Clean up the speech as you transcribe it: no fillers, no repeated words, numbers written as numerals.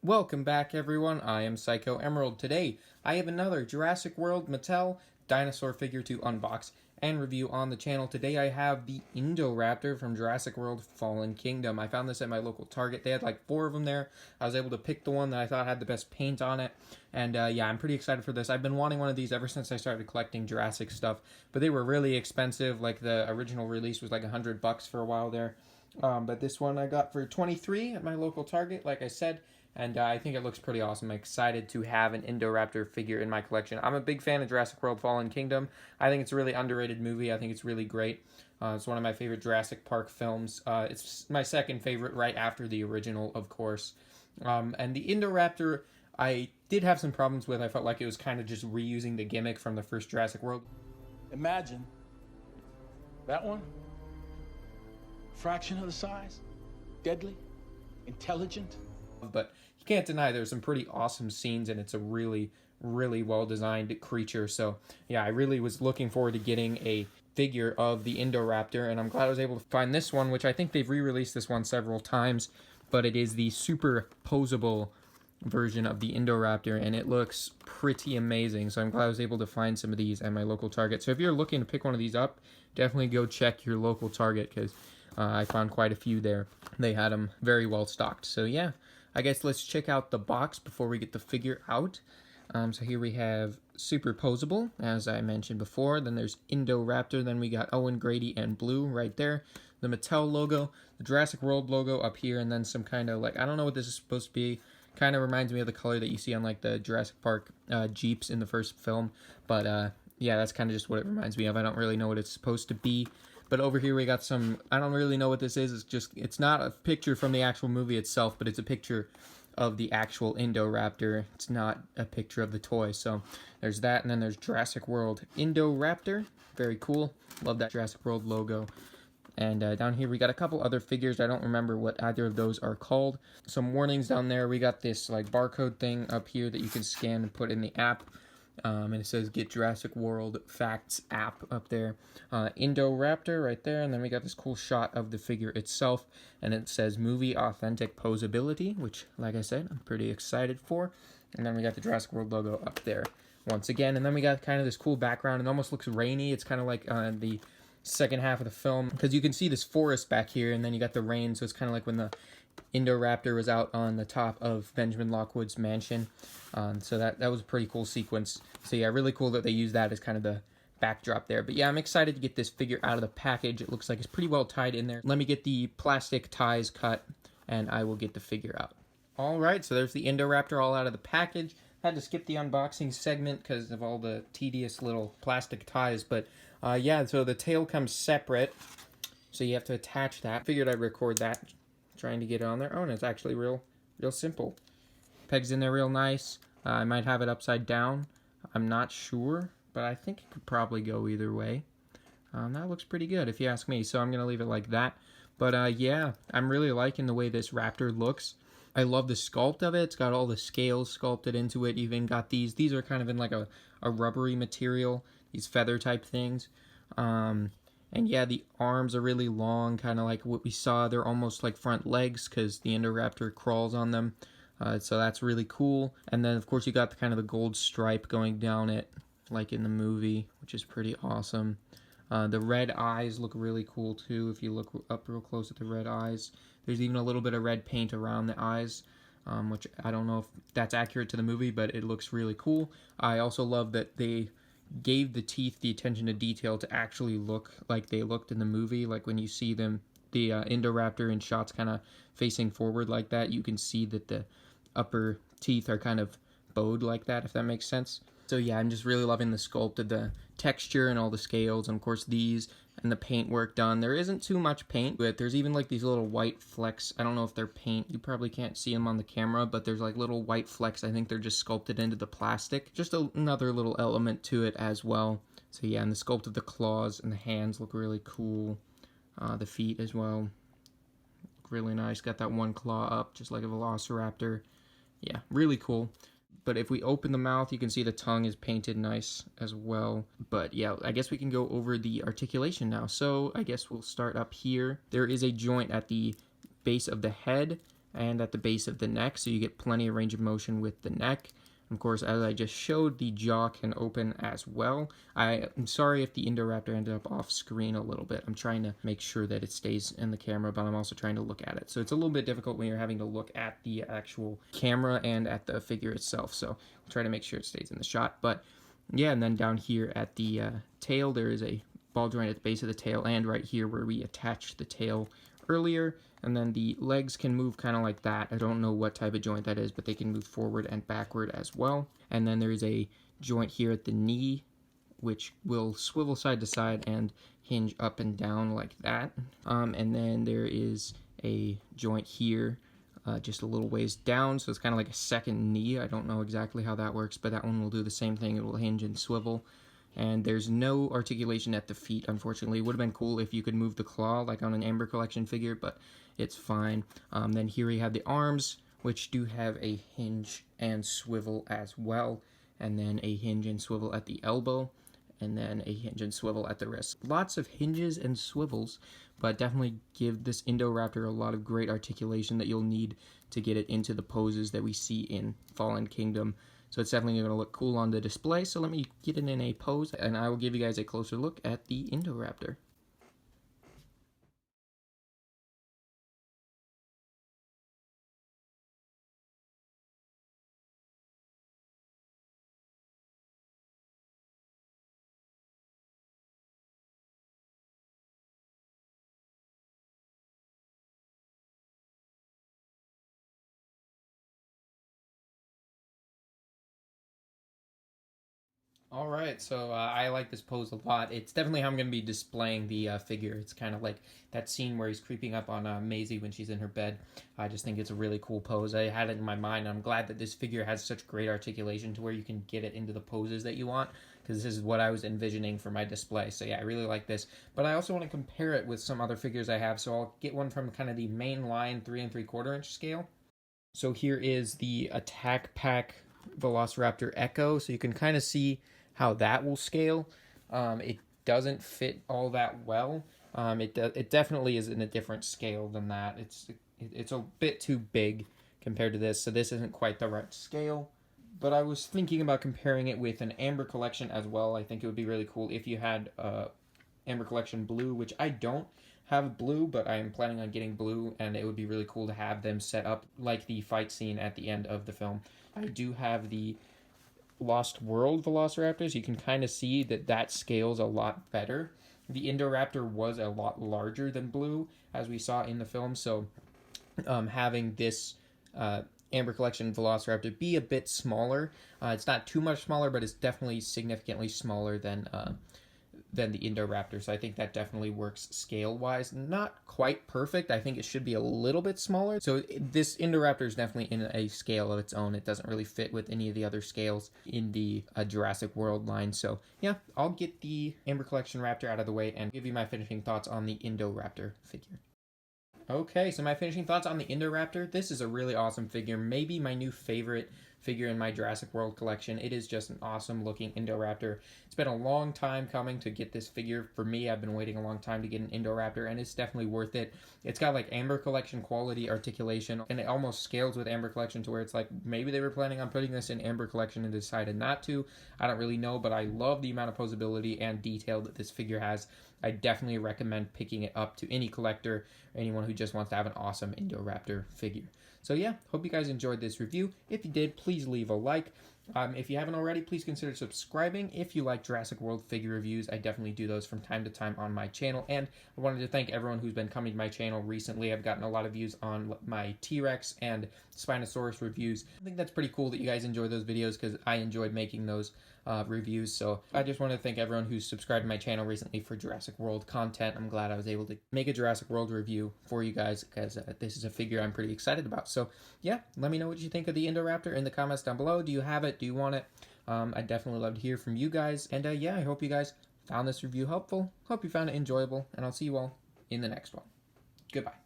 Welcome back, everyone. I am Psycho Emerald. Today, I have another Jurassic World Mattel dinosaur figure to unbox and review on the channel. Today, I have the Indoraptor from Jurassic World Fallen Kingdom. I found this at my local Target. They had like 4 of them there. I was able to pick the one that I thought had the best paint on it. And yeah, I'm pretty excited for this. I've been wanting one of these ever since I started collecting Jurassic stuff, but they were really expensive. Like the original release was like $100 for a while there. But this one I got for 23 at my local Target, like I said. And I think it looks pretty awesome. I'm excited to have an Indoraptor figure in my collection. I'm a big fan of Jurassic World Fallen Kingdom. I think it's a really underrated movie. I think it's really great. It's one of my favorite Jurassic Park films. It's my second favorite right after the original, of course. And the Indoraptor, I did have some problems with. I felt like it was kind of just reusing the gimmick from the first Jurassic World. Imagine that one, fraction of the size, deadly, intelligent. But you can't deny there's some pretty awesome scenes, and it's a really, really well-designed creature. So yeah, I really was looking forward to getting a figure of the Indoraptor, and I'm glad I was able to find this one, which I think they've re-released this one several times, but it is the super posable version of the Indoraptor, and it looks pretty amazing. So I'm glad I was able to find some of these at my local Target. So if you're looking to pick one of these up, definitely go check your local Target, because I found quite a few there. They had them very well stocked. So yeah, I guess let's check out the box before we get the figure out. So here we have Super Posable, as I mentioned before. Then there's Indoraptor. Then we got Owen, Grady, and Blue right there. The Mattel logo, the Jurassic World logo up here, and then some kind of like, I don't know what this is supposed to be. Kind of reminds me of the color that you see on like the Jurassic Park Jeeps in the first film. But yeah, that's kind of just what it reminds me of. I don't really know what it's supposed to be. But over here we got some, I don't really know what this is. It's not a picture from the actual movie itself, but it's a picture of the actual Indoraptor. It's not a picture of the toy. So there's that, and then there's Jurassic World Indoraptor. Very cool. Love that Jurassic World logo. And down here we got a couple other figures. I don't remember what either of those are called. Some warnings down there. We got this like barcode thing up here that you can scan and put in the app. And it says Get Jurassic World Facts app up there. Indoraptor right there. And then we got this cool shot of the figure itself. And it says Movie Authentic Posability, which, like I said, I'm pretty excited for. And then we got the Jurassic World logo up there once again. And then we got kind of this cool background. It almost looks rainy. It's kind of like the second half of the film, because you can see this forest back here, and then you got the rain. So it's kind of like when the Indoraptor was out on the top of Benjamin Lockwood's mansion. So that was a pretty cool sequence. So yeah, really cool that they used that as kind of the backdrop there. But yeah, I'm excited to get this figure out of the package. It looks like it's pretty well tied in there. Let me get the plastic ties cut, and I will get the figure out. All right, so there's the Indoraptor all out of the package. Had to skip the unboxing segment because of all the tedious little plastic ties. But yeah, so the tail comes separate, so you have to attach that. Figured I'd record that, trying to get it on there. Oh, and it's actually real simple. Pegs in there real nice. I might have it upside down. I'm not sure, but I think it could probably go either way. That looks pretty good if you ask me, so I'm going to leave it like that. But yeah, I'm really liking the way this raptor looks. I love the sculpt of it. It's got all the scales sculpted into it. Even got these. These are kind of in like a rubbery material, these feather type things. And yeah, the arms are really long, kind of like what we saw. They're almost like front legs because the Indoraptor crawls on them. So that's really cool. And then, of course, you got the kind of the gold stripe going down it, like in the movie, which is pretty awesome. The red eyes look really cool, too, if you look up real close at the red eyes. There's even a little bit of red paint around the eyes, which I don't know if that's accurate to the movie, but it looks really cool. I also love that they gave the teeth the attention to detail to actually look like they looked in the movie. Like when you see them, the Indoraptor in shots kind of facing forward like that, you can see that the upper teeth are kind of bowed like that, if that makes sense. So yeah, I'm just really loving the sculpt of the texture and all the scales, and of course these and the paint work done. There isn't too much paint, but there's even like these little white flecks. I don't know if they're paint. You probably can't see them on the camera, but there's like little white flecks. I think they're just sculpted into the plastic. Just another little element to it as well. So yeah, and the sculpt of the claws and the hands look really cool. The feet as well look really nice. Got that one claw up, just like a velociraptor. Yeah, really cool. But if we open the mouth, you can see the tongue is painted nice as well. But yeah, I guess we can go over the articulation now. So I guess we'll start up here. There is a joint at the base of the head and at the base of the neck, so you get plenty of range of motion with the neck. Of course, as I just showed, the jaw can open as well. I'm sorry if the Indoraptor ended up off screen a little bit. I'm trying to make sure that it stays in the camera, but I'm also trying to look at it. So it's a little bit difficult when you're having to look at the actual camera and at the figure itself. So I'll try to make sure it stays in the shot. But yeah, and then down here at the tail, there is a ball joint at the base of the tail, and right here where we attached the tail earlier. And then the legs can move kind of like that. I don't know what type of joint that is, but they can move forward and backward as well. And then there's a joint here at the knee, which will swivel side to side and hinge up and down like that. And then there is a joint here, just a little ways down, so it's kind of like a second knee. I don't know exactly how that works, but that one will do the same thing. It will hinge and swivel. And there's no articulation at the feet, unfortunately. It would have been cool if you could move the claw like on an Amber Collection figure, but it's fine. Then here we have the arms, which do have a hinge and swivel as well, and then a hinge and swivel at the elbow, and then a hinge and swivel at the wrist. Lots of hinges and swivels, but definitely give this Indoraptor a lot of great articulation that you'll need to get it into the poses that we see in Fallen Kingdom. So it's definitely going to look cool on the display. So let me get it in a pose, and I will give you guys a closer look at the Indoraptor. All right, so I like this pose a lot. It's definitely how I'm going to be displaying the figure. It's kind of like that scene where he's creeping up on Maisie when she's in her bed. I just think it's a really cool pose. I had it in my mind. I'm glad that this figure has such great articulation to where you can get it into the poses that you want, because this is what I was envisioning for my display. So yeah, I really like this. But I also want to compare it with some other figures I have, so I'll get one from kind of the main line 3 3/4 inch scale. So here is the Attack Pack Velociraptor Echo, so you can kind of see how that will scale. It doesn't fit all that well. It definitely is in a different scale than that. It's a bit too big compared to this, so this isn't quite the right scale. But I was thinking about comparing it with an Amber Collection as well. I think it would be really cool if you had Amber Collection Blue, which I don't have blue, but I am planning on getting blue, and it would be really cool to have them set up like the fight scene at the end of the film. I do have the Lost World Velociraptors. You can kind of see that that scales a lot better. The Indoraptor was a lot larger than blue, as we saw in the film, so having this Amber Collection Velociraptor be a bit smaller. It's not too much smaller, but it's definitely significantly smaller than the Indoraptor, so I think that definitely works scale-wise. Not quite perfect. I think it should be a little bit smaller. So this Indoraptor is definitely in a scale of its own. It doesn't really fit with any of the other scales in the Jurassic World line. So yeah, I'll get the Amber Collection Raptor out of the way and give you my finishing thoughts on the Indoraptor figure. Okay, so my finishing thoughts on the Indoraptor. This is a really awesome figure. Maybe my new favorite figure in my Jurassic World collection. It is just an awesome looking Indoraptor. It's been a long time coming to get this figure. For me, I've been waiting a long time to get an Indoraptor, and it's definitely worth it. It's got like Amber Collection quality articulation, and it almost scales with Amber Collection to where it's like maybe they were planning on putting this in Amber Collection and decided not to. I don't really know, but I love the amount of posability and detail that this figure has. I definitely recommend picking it up to any collector, or anyone who just wants to have an awesome Indoraptor figure. So yeah, hope you guys enjoyed this review. If you did, please leave a like. If you haven't already, please consider subscribing. If you like Jurassic World figure reviews, I definitely do those from time to time on my channel. And I wanted to thank everyone who's been coming to my channel recently. I've gotten a lot of views on my T-Rex and Spinosaurus reviews. I think that's pretty cool that you guys enjoy those videos, because I enjoyed making those reviews. So I just want to thank everyone who's subscribed to my channel recently for Jurassic World content. I'm glad I was able to make a Jurassic World review for you guys, because this is a figure I'm pretty excited about. So yeah, let me know what you think of the Indoraptor in the comments down below. Do you have it? Do you want it? I'd definitely love to hear from you guys. And yeah, I hope you guys found this review helpful. Hope you found it enjoyable, and I'll see you all in the next one. Goodbye.